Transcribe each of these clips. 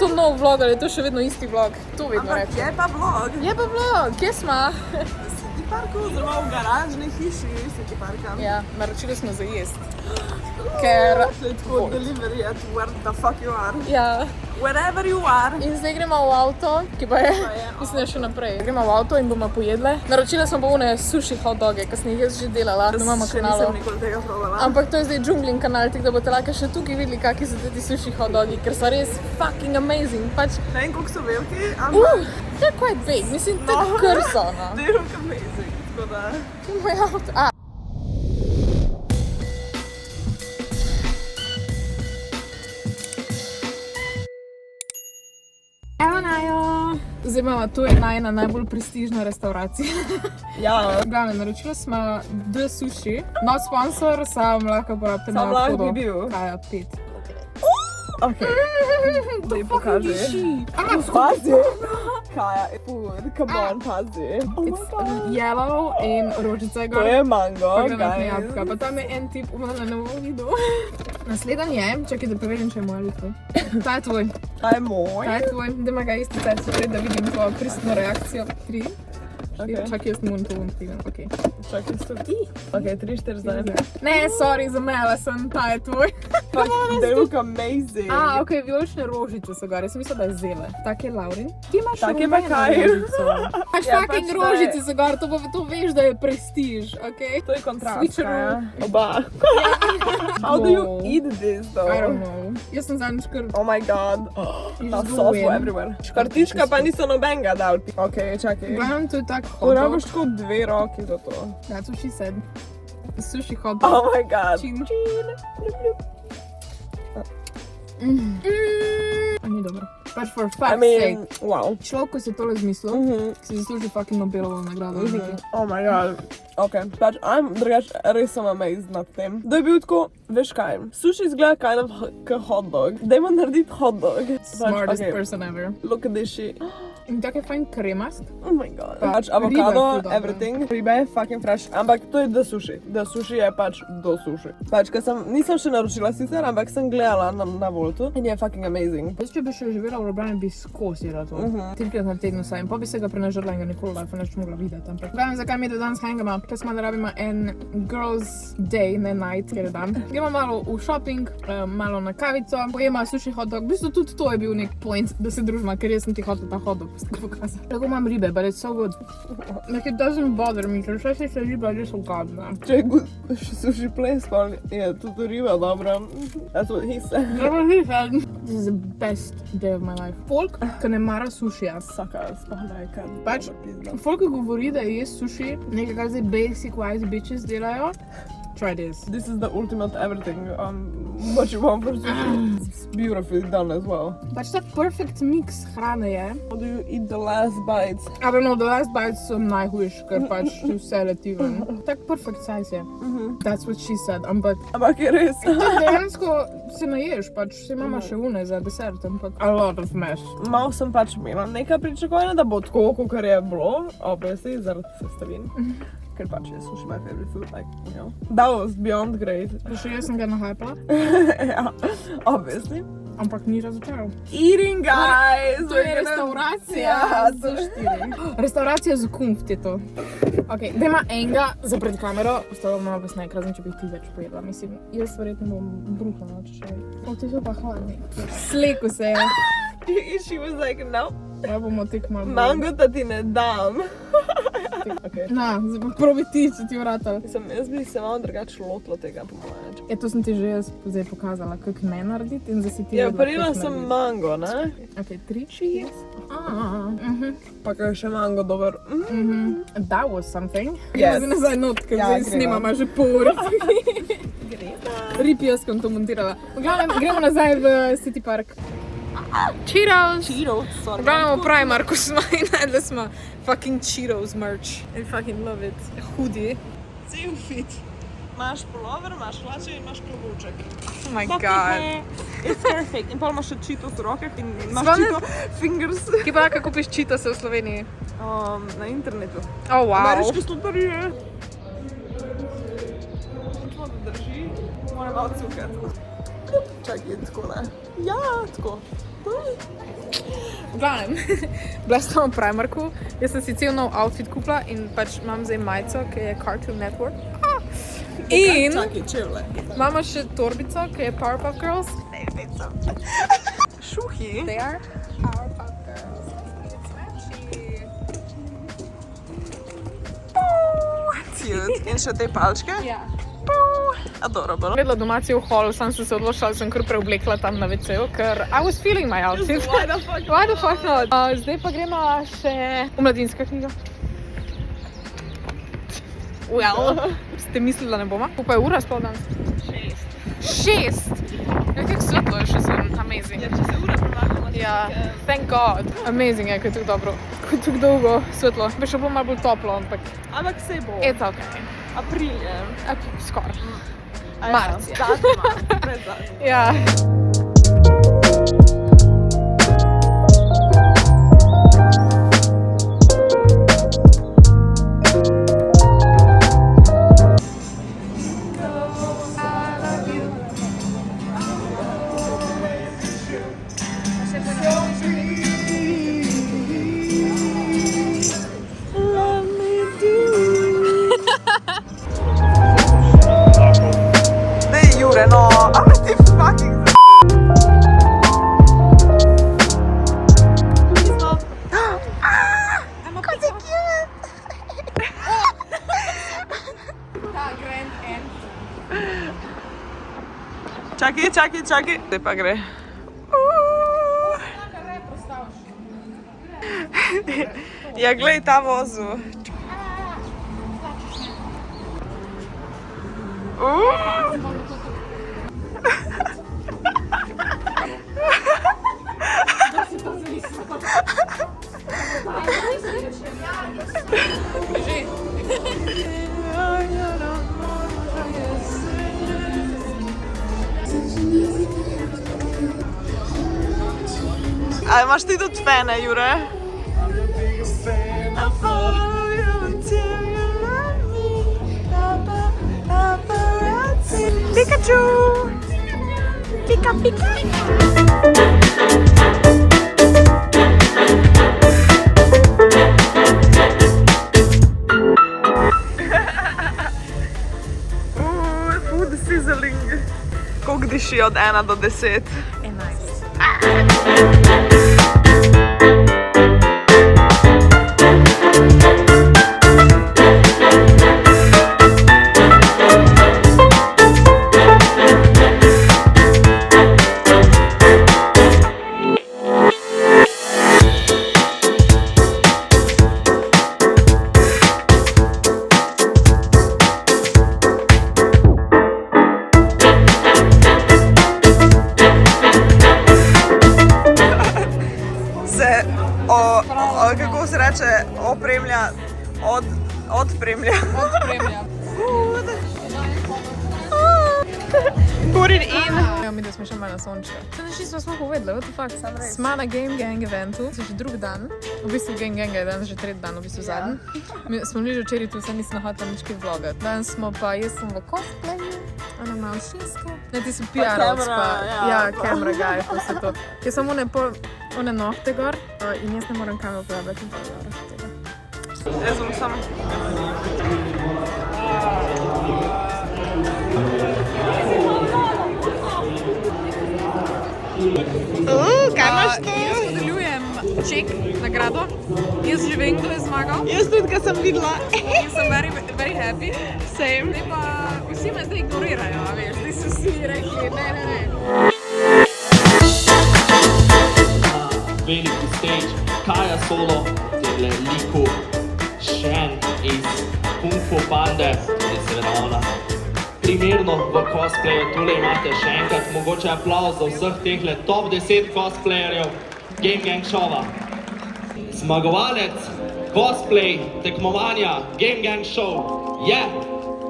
to nov vlog ali je to še vedno isti vlog? To vedno rečem. Je pa vlog. Je pa vlog, kje smo? City Parku, oziroma v garažni hiši City Parka. Ja, naročili smo za jest. Ker... Tako delivery at where the fuck you are. Ja. Wherever you are. In zdaj gremo v avto, ki pa je, mislim, da še naprej. Gremo v avto in bomo pojedle. Naročila smo pa one sushi hot doge, ki sem jih jaz že delala na mama kanalu. Še nisem nikoli tega probala. Ampak to je zdaj Joonglin kanal, tako da boste lahko še tukaj videli, kakšni so ti sushi hot dogi, ker so res fucking amazing. Pač... Ne vem, koliko so veliki, ampak... They're quite big, mislim, tako kar so, no. They look amazing, tako da... Moj avto, Evo najo! Zdaj imamo, to je najna najbolj prestižna restauracija. Ja. Glavne, naročila smo 2 sushi. Not sponsor, sam lahko porabite na kodo. Sam lahko bi bil. Kaja, 5. Ok. To pokaži. Pazi! Kaja, food, come on, pazi. It's yellow in rožica je gor. To je mango, guys. Jabka, pa tam je en tip, umala ne bom videl. Naslednji je, čakaj, da preverim, če je moj ali tvoj. Ta je tvoj. Ta je moj. Ta je tvoj, da ima ga isti cajt, da vidim tvojo pristno reakcijo. 3. Čakaj, jaz moram to vntivim, okej. Čakaj, stop. Ok, 3, 4, zdaj. Ne, sorry, zamela sem, ta je tvoj. They look amazing. Ok, vijolične rožice so gor, jaz sem mislila, da je zele. Tak je Laurin. Ti imaš rumeno rožico. Imaš fucking rožice so gor, to veš, da je prestiž, okej? To je kontrast, Kaja. Oba. How do you eat this, though? I don't know. Jaz sem zadnjič kar... Oh my god. Ta sos bo everywhere. Škartička pa niso nobenega dal. Ok, čakaj. Gledam, to je tak hot dog. Porabiš tako 2 roki za to. That's what she said. Sushi hot dog. Oh my god. Chin. Ni dobro. Pač for fuck's sake. Wow. Človek, ko si tole zmislil, si zasluži fucking Nobelovo nagrado. Oh my god. Ok, pač, drugač, res sem amazed nad tem. Da je bil tako, veš kaj, sushi izgleda kind of hot dog. Dajmo narediti hot dog. Smartest person ever. Look at this shit. In tako je fajn kremast. Oh my god. Pač avokado, everything. Riba je fucking fresh, ampak to je do sushi. Do sushi je pač do sushi. Pač, ker nisem še naročila sicer, ampak sem gledala na Voltu in je fucking amazing. Jaz, če bi še živela v Ljubljani, bi skozi jedla to. 3-krat na tednu saj in pa bi se ga prenažrla in ga nikoli life neč mogla videti. Ampak gledam, zakaj mi do danes hangama, ker smo da rabimo en girls day, ne night, ker je dan. Gremo malo v shopping, malo na kavico, pojema sushi hot dog. V bistvu tudi to je bil nek point, da se družimo, ker jaz sem ti hotel ta hot dog pokazati. Tako imam ribe, but it's so good. Like it doesn't bother me, ker vse se riba je res ugadna. Če je good sushi place, pa je tudi riba dobra. That's what he said. That's what he said. This is the best day of my life. Folk, ki ne mara sušija. Zakaj, spodaj, kaj. Pač, folk govori, da je sushi, nekaj, kar zdaj basic white bitches delajo. Try this. This is the ultimate everything. What you want for sushi. It's beautifully done as well. Pač tak perfect mix hrane je. How do you eat the last bites? I don't know, the last bites so najhujš, ker pač vse leti ven. Tak perfect size je. That's what she said, ampak je res. Dejansko se naješ, pač se imamo še une za desert, ampak a lot of mess. Mal sem pač imela nekaj pričakovanja, da bo tako, kakor je bilo, obviously, zaradi sestavin. Ker pač je sushi my favorite food, like, you know. That was beyond great. Še jaz sem ga nahajpala. Ja, obviously. Ampak ni razočaral. Eating, guys! To je restauracija za 4. Restauracija za kumft je to. Ok, da ima enega za pred kamero, ostalo malo kasneje, razen če bi ti več pojedla. Mislim, jaz verjetno bom bruhala, če še. Ti so pa hladni. Sleku se je. She was like, no. Ja bomo tekmali. Mango ta ti ne dam. Na, zdaj pa probi ti, če ti vratal. Jaz bi se malo drugače lotila tega, po mojem. To sem ti že jaz zdaj pokazala, kako ne narediti in zdaj si ti ja, parila sem mango, ne? Ok, 3 cheese. Pa kaj je še mango dober. That was something. Yes. Zdaj nazaj not, ker zdaj snimamo že pol uri. Rip jaz kom to montirala. Gremo nazaj v City Park. Cheetos! Sorry. Gledamo v Primarku smo in najdli smo fucking Cheetos merch. I fucking love it. Hoodie. Cel fit. Imaš pullover, imaš hlače in imaš klobuček. Oh my god. It's perfect. In pa imaš še Cheetos v rokah in imaš Cheetos fingers. Kje pa kako kupiš Cheetose v Sloveniji? Na internetu. Oh wow. Ameriške slutarije. Učmo da drži. Moram malo cukati. Čakaj, tako ne. Ja, tako. V glavnem, bila sem v Primarku, jaz sem si cel nov outfit kupila in pač imam zdaj majico, ki je Cartoon Network. In imamo še torbico, ki je Powerpuff Girls. Šuhi. They are Powerpuff Girls. It's matchy. Cute. In še te palčke? Ja. Adorable. Gledala domaci v holu, sem se odločila, sem kar preoblekla tam na WC-ju, ker I was feeling my outfit. Why the fuck not? Zdaj pa gremo še v mladinska knjiga. Well, ste mislili, da ne bomo? Koliko je ura sploh danes? 6. Ja, kako svetlo je še sem, amazing. Ja, če se ura premaknila. Ja, thank God. Amazing je, ko je tako dobro, ko je tako dolgo svetlo. Bi še bilo malo bolj toplo, ampak Ampak se bo. it's okay. April je. Skoraj. Ja, Marc je. zadnji marc, predzadnji. Ja. Jure, no, ampak ti fucking Kako si cute! Ta grand end. Čakaj. Zdaj pa gre. Ja, glej ta vozu. A imaš ti tudi fene, Jure? Pikachu! Pika, pika! Food sizzling. Koliko diši od 1 do 10? 11. Kako se reče, opremlja, odpremlja. Put it in. Ja, mi da smo še malo na sončka. Se ne smo smo povedali, what the fuck? Smo na Gamegang eventu, se že drug dan. V bistvu Gameganga je danes že tretji dan, v bistvu zadnji. Mi smo bili že včeraj tu, se nismo hotela nički vlogati. Danes smo pa, jaz sem v cosplayu, ona ima všinsko. Ne, ti si PR-ovc pa, ja, camera guy, pa vse to. Jaz sem one nohte gor in jaz ne moram kamero uporabljati in pa tega. Jaz sem samo. Kaj imaš tu? Jaz podeljujem ček, nagrado. Jaz že vem, kdo je zmagal. Jaz tudi, ko sem videla. In sem very happy. Same. Zdaj pa vsi me zdaj ignorirajo, a veš, zdaj so vsi rekli, ne. Veliki stage, Kaja solo, tele liku, Shen iz Kung Fu Pande, je seveda ona. Primerno v cosplayu, tule imate še enkrat mogoče aplauz za vseh tehle top 10 cosplayerjev Gamegang šova. Zmagovalec cosplay tekmovanja Gamegang show je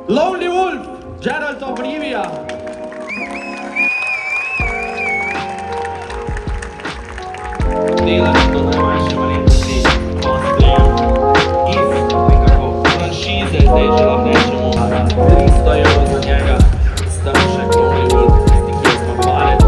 Lonely Wolf, Gerald of Rivia. Dela do najmanjše malenkosti cosplayer iz nekako franšize, zdaj že lahko rečemo 300 evrov za njega, s tem še Lonely Wolf, tisti, ki je zmagovalec.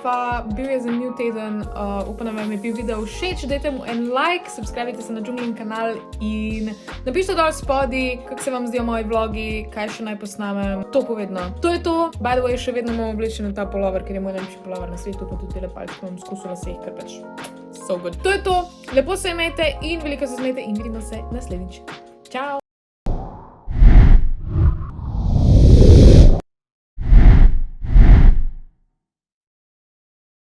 life, bil je zanimiv teden, upam, da vam je bil video všeč, dajte mu en like, subscribite se na Joonglin kanal in napišite dol spodaj, kako se vam zdijo moji vlogi, kaj še naj posnamem, to povedno. To je to, by the way, še vedno imam oblečen ta polover, ker je moj najljubši polover na svetu, pa tudi tele palčke imam skusila se jih, ker pač so good. To je to, lepo se imejte in veliko se smejte in vidimo se naslednjič. Čau!